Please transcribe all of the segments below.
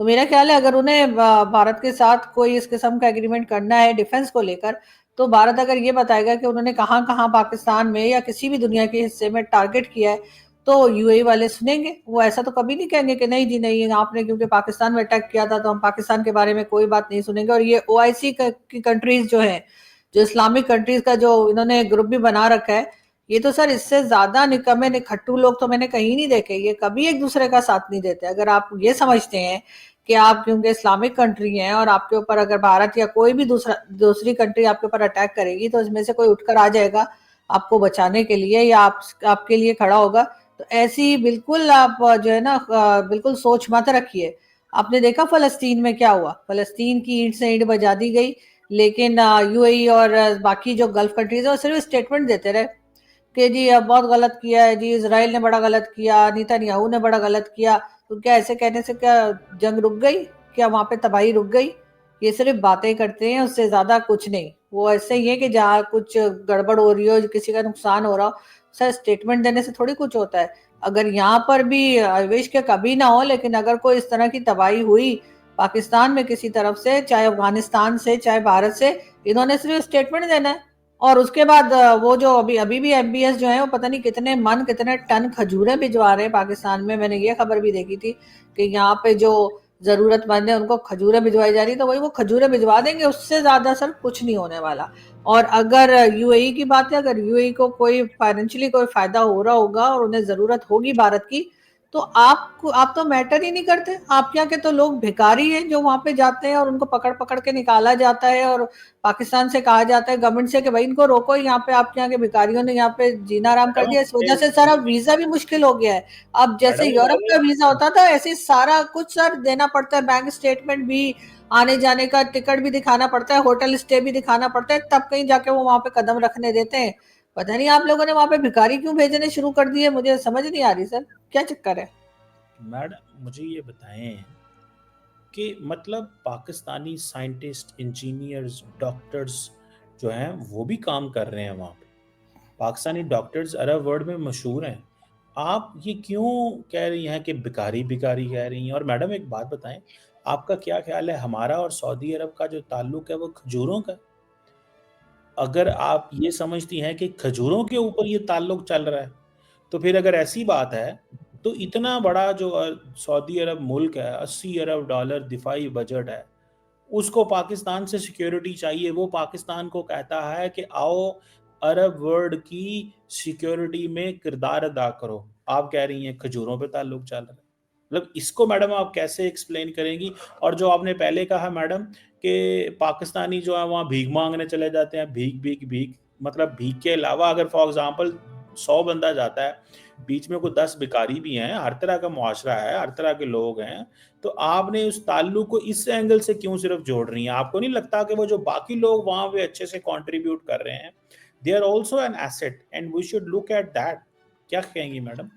तो मेरा ख्याल है अगर उन्हें भारत के साथ कोई इस किस्म का एग्रीमेंट करना है डिफेंस को लेकर, तो भारत अगर ये बताएगा कि उन्होंने कहाँ कहाँ पाकिस्तान में या किसी भी दुनिया के हिस्से में टारगेट किया है, तो यूएई वाले सुनेंगे। वो ऐसा तो कभी नहीं कहेंगे कि नहीं जी नहीं, आपने क्योंकि पाकिस्तान में अटैक किया था तो हम पाकिस्तान के बारे में कोई बात नहीं सुनेंगे। और ये ओआईसी की कंट्रीज जो है, जो इस्लामिक कंट्रीज का जो इन्होंने ग्रुप भी बना रखा है, ये तो सर इससे ज्यादा निकम्मे निखट्टू लोग तो मैंने कहीं नहीं देखे। ये कभी एक दूसरे का साथ नहीं देते। अगर आप ये समझते हैं कि आप क्योंकि इस्लामिक कंट्री हैं और आपके ऊपर अगर भारत या कोई भी दूसरी कंट्री आपके ऊपर अटैक करेगी तो इसमें से कोई उठकर आ जाएगा आपको बचाने के लिए या आपके लिए खड़ा होगा, तो ऐसी बिल्कुल आप जो है ना बिल्कुल सोच मत रखिए। आपने देखा फलस्तीन में क्या हुआ, फलस्तीन की ईंट से ईंट बजा दी गई, लेकिन यूएई और बाकी जो गल्फ कंट्रीज है वो सिर्फ स्टेटमेंट देते रहे कि जी अब बहुत गलत किया है जी, इसराइल ने बड़ा गलत किया, नेतन्याहू ने बड़ा गलत किया। तो क्या ऐसे कहने से क्या जंग रुक गई, क्या वहां पे तबाही रुक गई? ये सिर्फ बातें करते हैं, उससे ज्यादा कुछ नहीं। वो ऐसे ही है कि जहाँ कुछ गड़बड़ हो रही हो, किसी का नुकसान हो रहा हो, सर स्टेटमेंट देने से थोड़ी कुछ होता है। अगर यहाँ पर भी विश के कभी ना हो, लेकिन अगर कोई इस तरह की तबाही हुई पाकिस्तान में किसी तरफ से, चाहे अफगानिस्तान से चाहे भारत से, इन्होंने सिर्फ स्टेटमेंट देना है। और उसके बाद वो जो अभी अभी भी एमबीएस जो है वो पता नहीं कितने मन कितने टन खजूरें भिजवा रहे हैं पाकिस्तान में। मैंने ये खबर भी देखी थी कि यहाँ पे जो जरूरतमंद है उनको खजूरें भिजवाई जा रही, तो वही वो खजूरें भिजवा देंगे, उससे ज्यादा सर कुछ नहीं होने वाला। और अगर यूएई की बात है, अगर यूएई को कोई फाइनेंशियली कोई फायदा हो रहा होगा और उन्हें जरूरत होगी भारत की, तो आप तो मैटर ही नहीं करते। आप यहाँ के तो लोग भिखारी हैं जो वहां पे जाते हैं और उनको पकड़ पकड़ के निकाला जाता है और पाकिस्तान से कहा जाता है गवर्नमेंट से कि भाई इनको रोको, यहाँ पे आपके यहाँ के भिखारियों ने यहाँ पे जीना आराम कर मैडम दिया, इस वजह से सर अब वीजा भी मुश्किल हो गया है। अब जैसे मैडम यूरोप का वीजा होता था ऐसे सारा कुछ सर देना पड़ता है, बैंक स्टेटमेंट भी, आने जाने का टिकट भी दिखाना पड़ता है, होटल स्टे भी दिखाना पड़ता है, तब कहीं जाके वो वहां पे कदम रखने देते हैं। पता नहीं आप लोगों ने वहां पे भिखारी क्यों भेजने शुरू कर दिए, मुझे समझ नहीं आ रही सर, क्या चक्कर है? मैडम मुझे ये बताएं कि मतलब पाकिस्तानी साइंटिस्ट, इंजीनियर्स, डॉक्टर्स जो हैं वो भी काम कर रहे हैं वहाँ पे। पाकिस्तानी डॉक्टर्स अरब वर्ल्ड में मशहूर हैं। आप ये क्यों कह रही हैं कि भिखारी भिखारी कह रही हैं? और मैडम एक बात बताएं, आपका क्या ख्याल है हमारा और सऊदी अरब का जो ताल्लुक है वो खजूरों का है? अगर आप ये समझती हैं कि खजूरों के ऊपर ये ताल्लुक चल रहा है, तो फिर अगर ऐसी बात है तो इतना बड़ा जो सऊदी अरब मुल्क है, 80 अरब डॉलर दिफाई बजट है, उसको पाकिस्तान से सिक्योरिटी चाहिए। वो पाकिस्तान को कहता है कि आओ अरब वर्ल्ड की सिक्योरिटी में किरदार अदा करो। आप कह रही हैं खजूरों पे ताल्लुक चल रहा है। मतलब इसको मैडम आप कैसे एक्सप्लेन करेंगी? और जो आपने पहले कहा मैडम कि पाकिस्तानी जो है वहाँ भीख मांगने चले जाते हैं, भीख भीख भीख, मतलब भीख के अलावा अगर फॉर एग्जांपल 100 बंदा जाता है, बीच में कोई 10 भिखारी भी हैं, हर तरह का मुआशरा है, हर तरह के लोग हैं, तो आपने उस ताल्लुक को इस एंगल से क्यों सिर्फ जोड़ रही हैं? आपको नहीं लगता कि वो जो बाकी लोग वहां पे अच्छे से कंट्रीब्यूट कर रहे हैं, they are also an asset and we should look at that? क्या कहेंगी मैडम?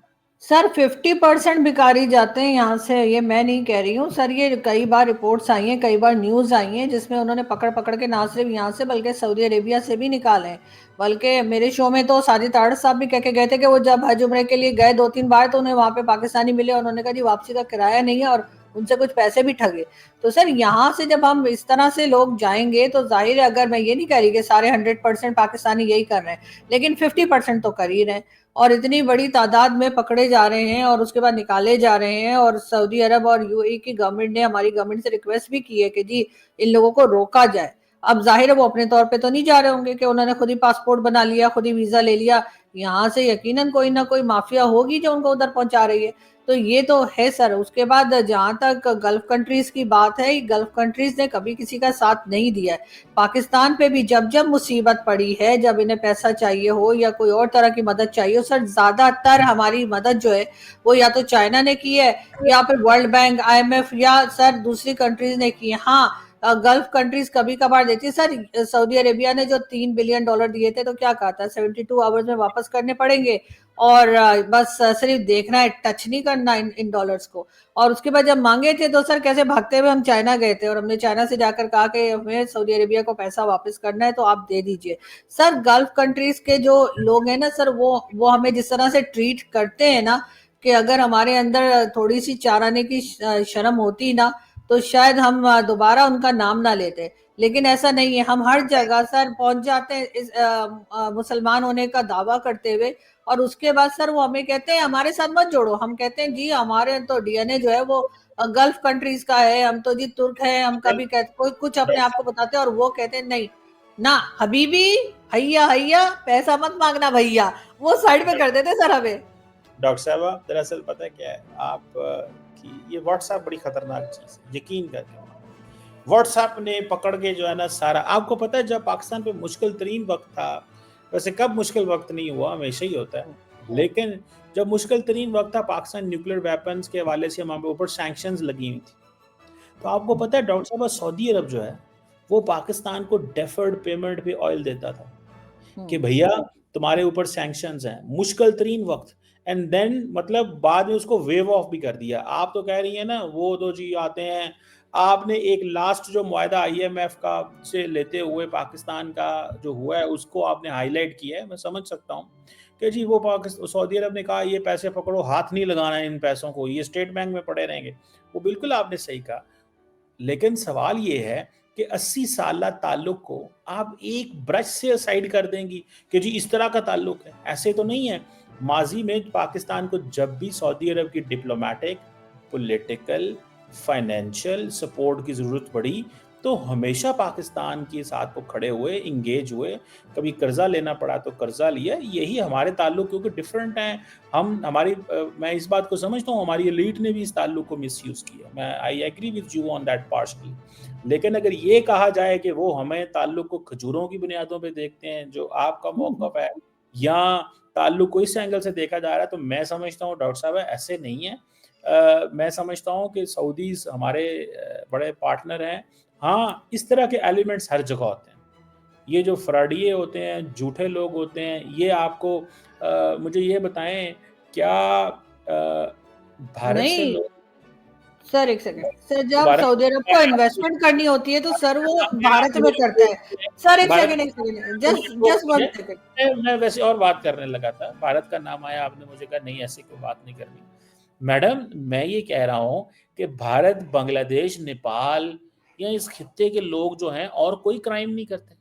सर 50% भिखारी जाते हैं यहाँ से, ये मैं नहीं कह रही हूँ सर। ये कई बार रिपोर्ट्स आई हैं, कई बार न्यूज आई हैं जिसमें उन्होंने पकड़ पकड़ के ना सिर्फ यहाँ से बल्कि सऊदी अरेबिया से भी निकाले हैं। बल्कि मेरे शो में तो साजिद तारड़ साहब भी कह के गए थे कि वो जब हज उम्रे के लिए गए 2-3 बार तो उन्हें वहां पे पाकिस्तानी मिले, उन्होंने कहा जी वापसी का किराया नहीं है, और उनसे कुछ पैसे भी ठगे। तो सर यहाँ से जब हम इस तरह से लोग जाएंगे तो जाहिर है, अगर मैं ये नहीं कह रही कि सारे 100% पाकिस्तानी यही कर रहे हैं, लेकिन 50% तो कर ही रहे हैं। और इतनी बड़ी तादाद में पकड़े जा रहे हैं और उसके बाद निकाले जा रहे हैं। और सऊदी अरब और यूएई की गवर्नमेंट ने हमारी गवर्नमेंट से रिक्वेस्ट भी की है कि जी इन लोगों को रोका जाए। अब जाहिर है वो अपने तौर पे तो नहीं जा रहे होंगे कि उन्होंने खुद ही पासपोर्ट बना लिया, खुद ही वीजा ले लिया। यहाँ से यकीनन कोई ना कोई माफिया होगी जो उनको उधर पहुंचा रही है। तो ये तो है सर। उसके बाद जहां तक गल्फ कंट्रीज की बात है, गल्फ कंट्रीज ने कभी किसी का साथ नहीं दिया है। पाकिस्तान पे भी जब जब मुसीबत पड़ी है, जब इन्हें पैसा चाहिए हो या कोई और तरह की मदद चाहिए हो, सर ज्यादातर हमारी मदद जो है वो या तो चाइना ने की है या फिर वर्ल्ड बैंक, आईएमएफ या सर दूसरी कंट्रीज ने की है। हाँ, गल्फ कंट्रीज कभी कभार देती है सर। सऊदी अरेबिया ने जो $3 बिलियन दिए थे तो क्या कहा था, 72 आवर्स में वापस करने पड़ेंगे, और बस सिर्फ देखना है, टच नहीं करना इन डॉलर्स को। और उसके बाद जब मांगे थे तो सर कैसे भागते हुए हम चाइना गए थे और हमने चाइना से जाकर कहा कि हमें सऊदी अरेबिया को पैसा वापस करना है तो आप दे दीजिए। सर गल्फ कंट्रीज के जो लोग हैं ना सर, वो हमें जिस तरह से ट्रीट करते हैं ना, कि अगर हमारे अंदर थोड़ी सी चाराने की शर्म होती ना तो शायद हम दोबारा उनका नाम ना लेते। लेकिन ऐसा नहीं है, हम हर जगह सर पहुंच जाते हैं इस मुसलमान होने का दावा करते हुए, और उसके बाद सर वो हमें कहते हैं हमारे साथ मत जोड़ो। हम कहते हैं जी हमारे तो डीएनए जो है वो गल्फ कंट्रीज का है, हम तो जी तुर्क है, हम कभी कहते कोई कुछ अपने आप को बताते हैं और वो कहते हैं नहीं ना हबीबी, हैया हैया, पैसा मत मांगना भैया, वो साइड पे कर देते सर हमें। डॉक्टर साहबा, दरअसल पता है क्या है, आप कि ये व्हाट्सएप बड़ी खतरनाक चीज़ है, यकीन करके। व्हाट्सएप ने पकड़ के जो है ना सारा, आपको पता है जब पाकिस्तान पे मुश्किल तरीन वक्त था, वैसे कब मुश्किल वक्त नहीं हुआ, हमेशा ही होता है, लेकिन जब मुश्किल तरीन वक्त था पाकिस्तान न्यूक्लियर वेपन्स के हवाले से हमारे ऊपर सैंक्शंस लगी हुई थी। तो आपको पता है डॉक्टर साहब, सऊदी अरब जो है वो पाकिस्तान को डेफर्ड पेमेंट पे ऑयल देता था कि भैया तुम्हारे ऊपर सैंक्शंस हैं, मुश्किल तरीन वक्त, एंड देन मतलब बाद में उसको वेव ऑफ भी कर दिया। आप तो कह रही हैं ना वो तो जी आते हैं, आपने एक लास्ट जो मुआहदा आईएमएफ का से लेते हुए पाकिस्तान का जो हुआ है उसको आपने हाईलाइट किया है, मैं समझ सकता हूँ कि जी वो पाकिस्तान सऊदी अरब ने कहा ये पैसे पकड़ो, हाथ नहीं लगाना है इन पैसों को, ये स्टेट बैंक में पड़े रहेंगे। वो बिल्कुल आपने सही कहा, लेकिन सवाल ये है कि 80 साल ताल्लुक को आप एक ब्रश से साइड कर देंगी कि जी इस तरह का ताल्लुक है, ऐसे तो नहीं है। माजी में पाकिस्तान को जब भी सऊदी अरब की डिप्लोमेटिक, पॉलिटिकल, फाइनेंशियल सपोर्ट की ज़रूरत पड़ी तो हमेशा पाकिस्तान के साथ वो खड़े हुए, इंगेज हुए, कभी कर्जा लेना पड़ा तो कर्जा लिया। यही हमारे ताल्लुक क्योंकि डिफरेंट हैं, मैं इस बात को समझता हूँ हमारी एलीट ने भी इस ताल्लुक को मिसयूज़ किया, मैं I agree with you on that partially. लेकिन अगर ये कहा जाए कि वो हमें ताल्लुक को खजूरों की बुनियादों पे देखते हैं जो आपका मौक़िफ़ है, या ताल्लुक को इस एंगल से देखा जा रहा है, तो मैं समझता हूँ डॉक्टर साहब ऐसे नहीं है। मैं समझता हूँ कि सऊदीज़ हमारे बड़े पार्टनर हैं। हाँ, इस तरह के एलिमेंट्स हर जगह होते हैं। ये जो फ्रॉडिये होते हैं, झूठे लोग होते हैं, ये आपको मुझे ये बताएँ क्या भारत से नहीं लोग सर, एक सेकंड सर, जब दोबारा सऊदी अरब को इन्वेस्टमेंट करनी होती है तो सर वो भारत में करता है। सर एक भारत सेकंड, एक second, just just one second. मैं वैसे और बात करने लगा था, भारत का नाम आया, आपने मुझे कहा नहीं ऐसी कोई बात नहीं करनी। मैडम, मैं ये कह रहा हूँ कि भारत, बांग्लादेश, नेपाल या इस खित्ते के लोग जो हैं और कोई क्राइम नहीं करते।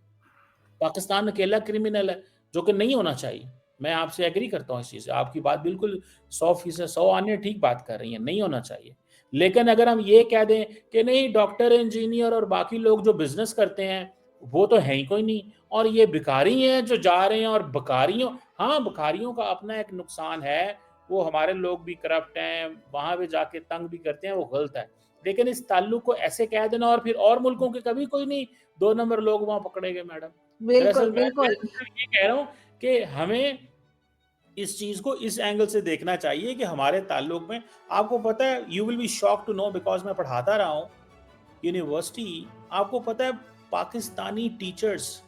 पाकिस्तान अकेला क्रिमिनल है, जो कि नहीं होना चाहिए। मैं आपसे एग्री करता हूँ इस चीज़ से, आपकी बात बिल्कुल 100% 100 आने ठीक बात कर रही हैं, नहीं होना चाहिए। लेकिन अगर हम ये कह दें कि नहीं डॉक्टर, इंजीनियर और बाकी लोग जो बिज़नेस करते हैं, वो तो हैं ही कोई नहीं और ये भिखारी हैं जो जा रहे हैं और भिखारियों, हाँ, भिखारियों का अपना एक नुकसान है, वो हमारे लोग भी करप्ट हैं, वहाँ पे जाके तंग भी करते हैं, वो गलत है। लेकिन इस ताल्लुक को ऐसे कह देना और फिर और मुल्कों के कभी कोई नहीं 2 नंबर लोग वहाँ पकड़े गए मैडम। बिल्कुल दरअसल मैं बिल्कुल। सिर्फ ये कह रहा हूँ कि हमें इस चीज़ को इस एंगल से देखना चाहिए कि हमारे ताल्लुक में, आपको पता है, you will be shocked to know because मैं पढ़ाता रहा हूँ यूनिवर्सिटी, आपको पता है पाकिस्तानी टीचर्स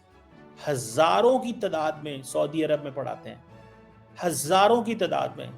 हज़ारों की तादाद में सऊदी अरब में पढ़ाते हैं, हज़ारों की तादाद में,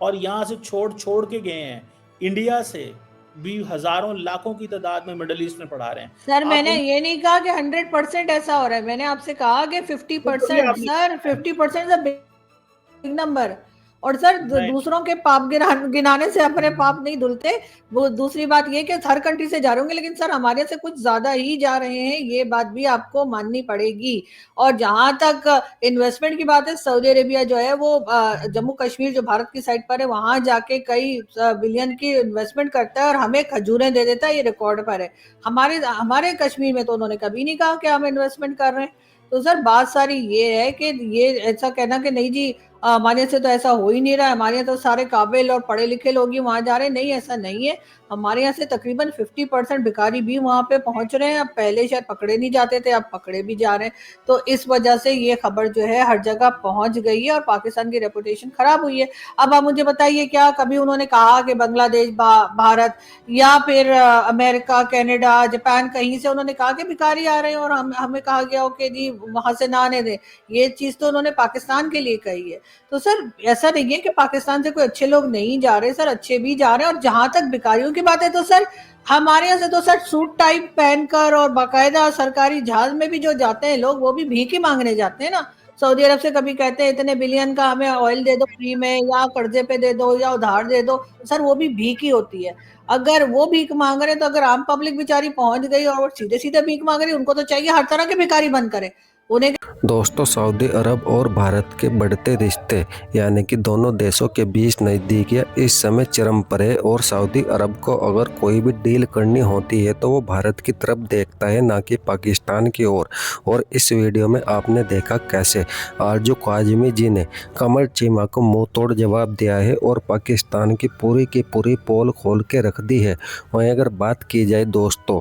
और यहाँ से छोड़ के गए हैं। इंडिया से भी हज़ारों लाखों की तादाद में मिडल ईस्ट में पढ़ा रहे हैं। सर आप मैंने उन ये नहीं कहा कि 100% ऐसा हो रहा है, मैंने आपसे कहा कि तो बोलिए 50%। आपने सर 50% इज बिग नंबर। और सर मैं दूसरों के पाप गिनाने से अपने पाप नहीं धुलते। वो दूसरी बात ये कि हर कंट्री से जा रहे होंगे, लेकिन सर हमारे से कुछ ज्यादा ही जा रहे हैं, ये बात भी आपको माननी पड़ेगी। और जहां तक इन्वेस्टमेंट की बात है, सऊदी अरेबिया जो है वो जम्मू कश्मीर जो भारत की साइड पर है वहां जाके कई बिलियन की इन्वेस्टमेंट करता है और हमें खजूरें दे देता है, ये रिकॉर्ड पर है। हमारे हमारे कश्मीर में तो उन्होंने कभी नहीं कहा कि हम इन्वेस्टमेंट कर रहे हैं। तो सर बात सारी ये है कि ये ऐसा कहना कि नहीं जी हमारे यहाँ से तो ऐसा हो ही नहीं रहा है, हमारे यहाँ तो सारे काबिल और पढ़े लिखे लोग ही वहां जा रहे हैं, नहीं ऐसा नहीं है। हमारे यहाँ से तकरीबन 50% भिखारी भी वहां पे पहुंच रहे हैं। अब पहले शायद पकड़े नहीं जाते थे, अब पकड़े भी जा रहे हैं। तो इस वजह से ये खबर जो है हर जगह पहुंच गई है और पाकिस्तान की रेपुटेशन खराब हुई है। अब आप मुझे बताइए, क्या कभी उन्होंने कहा कि बांग्लादेश, भारत या फिर अमेरिका, कनाडा, जापान, कहीं से उन्होंने कहा कि भिखारी आ रहे हैं और हमें कहा गया हो कि जी वहां से ना आने दें? ये चीज तो उन्होंने पाकिस्तान के लिए कही है। तो सर ऐसा नहीं है कि पाकिस्तान से कोई अच्छे लोग नहीं जा रहे, सर अच्छे भी जा रहे हैं। और जहां तक भिखारियों की बात है तो सर हमारे यहाँ से तो सर सूट टाइप पहनकर और बाकायदा सरकारी जहाज में भी जो जाते हैं लोग, वो भी भीख ही मांगने जाते हैं ना। सऊदी अरब से कभी कहते हैं इतने बिलियन का हमें ऑयल दे दो फ्री में, या कर्जे पे दे दो, या उधार दे दो, सर वो भी भीख ही होती है। अगर वो भीख मांग रहे तो अगर आम पब्लिक बेचारी पहुंच गई और वो सीधे सीधे भीख मांग रही, उनको तो चाहिए हर तरह के भिखारी बंद करे उन्हें। दोस्तों, सऊदी अरब और भारत के बढ़ते रिश्ते यानी कि दोनों देशों के बीच नज़दीकियां इस समय चरम पर है और सऊदी अरब को अगर कोई भी डील करनी होती है तो वो भारत की तरफ देखता है, ना कि पाकिस्तान की ओर। और इस वीडियो में आपने देखा कैसे आरजू काज़मी जी ने कमर चीमा को मुंह तोड़ जवाब दिया है और पाकिस्तान की पूरी पोल खोल के रख दी है। वहीं अगर बात की जाए दोस्तों,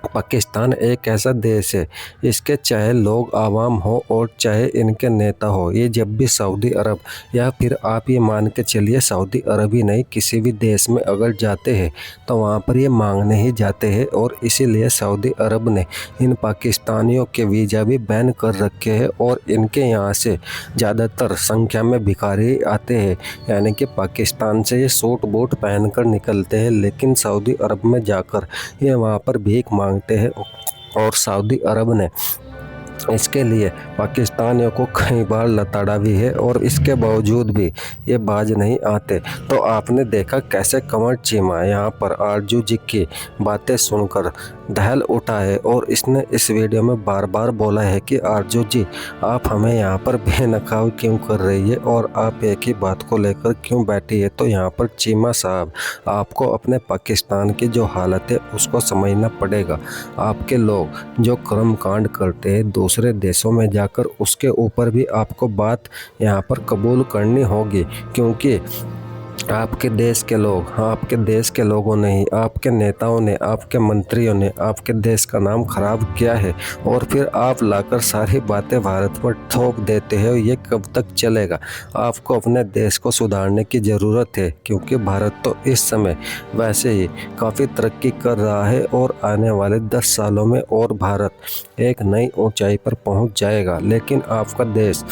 पाकिस्तान एक ऐसा देश है, इसके चाहे लोग आवाम हो और चाहे इनके नेता हो, ये जब भी सऊदी अरब या फिर आप ये मान के चलिए सऊदी अरब ही नहीं किसी भी देश में अगर जाते हैं तो वहाँ पर ये मांगने ही जाते हैं। और इसीलिए सऊदी अरब ने इन पाकिस्तानियों के वीज़ा भी बैन कर रखे हैं और इनके यहाँ से ज़्यादातर संख्या में भिखारी आते हैं, यानी कि पाकिस्तान से ये सूट बूट पहन कर निकलते हैं लेकिन सऊदी अरब में जाकर ये वहाँ पर भीख मांगते हैं। और सऊदी अरब ने इसके लिए पाकिस्तानियों को कई बार लताड़ा भी है और इसके बावजूद भी ये बाज नहीं आते। तो आपने देखा कैसे कमर चीमा यहाँ पर आरजू जी की बातें सुनकर दहल उठा है और इसने इस वीडियो में बार बार बोला है कि आरजू जी, आप हमें यहाँ पर बेनकाब क्यों कर रही है और आप एक ही बात को लेकर क्यों बैठी है। तो यहाँ पर चीमा साहब, आपको अपने पाकिस्तान की जो हालत है उसको समझना पड़ेगा। आपके लोग जो कर्म कांड करते हैं दूसरे देशों में जाकर, उसके ऊपर भी आपको बात यहाँ पर कबूल करनी होगी, क्योंकि आपके देश के लोग, आपके देश के लोगों ने ही, आपके नेताओं ने, आपके मंत्रियों ने आपके देश का नाम खराब किया है और फिर आप लाकर सारी बातें भारत पर थोप देते हैं। ये कब तक चलेगा? आपको अपने देश को सुधारने की ज़रूरत है, क्योंकि भारत तो इस समय वैसे ही काफ़ी तरक्की कर रहा है और आने वाले 10 सालों में और भारत एक नई ऊंचाई पर पहुंच जाएगा। लेकिन आपका देश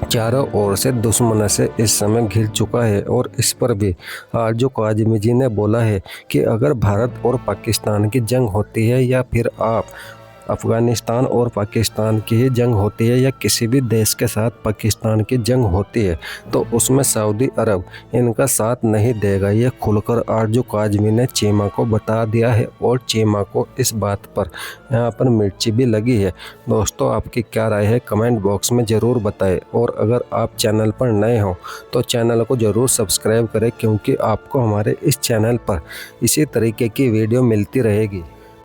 चारों ओर से दुश्मनों से इस समय घिर चुका है और इस पर भी आरजू काज़मी जी ने बोला है कि अगर भारत और पाकिस्तान की जंग होती है या फिर आप अफ़गानिस्तान और पाकिस्तान की ही जंग होती है या किसी भी देश के साथ पाकिस्तान की जंग होती है तो उसमें सऊदी अरब इनका साथ नहीं देगा। ये खुलकर आरजू काज़मी ने चीमा को बता दिया है और चीमा को इस बात पर यहाँ पर मिर्ची भी लगी है। दोस्तों, आपकी क्या राय है कमेंट बॉक्स में ज़रूर बताएं और अगर आप चैनल पर नए हो तो चैनल को ज़रूर सब्सक्राइब करें, क्योंकि आपको हमारे इस चैनल पर इसी तरीके की वीडियो मिलती रहेगी।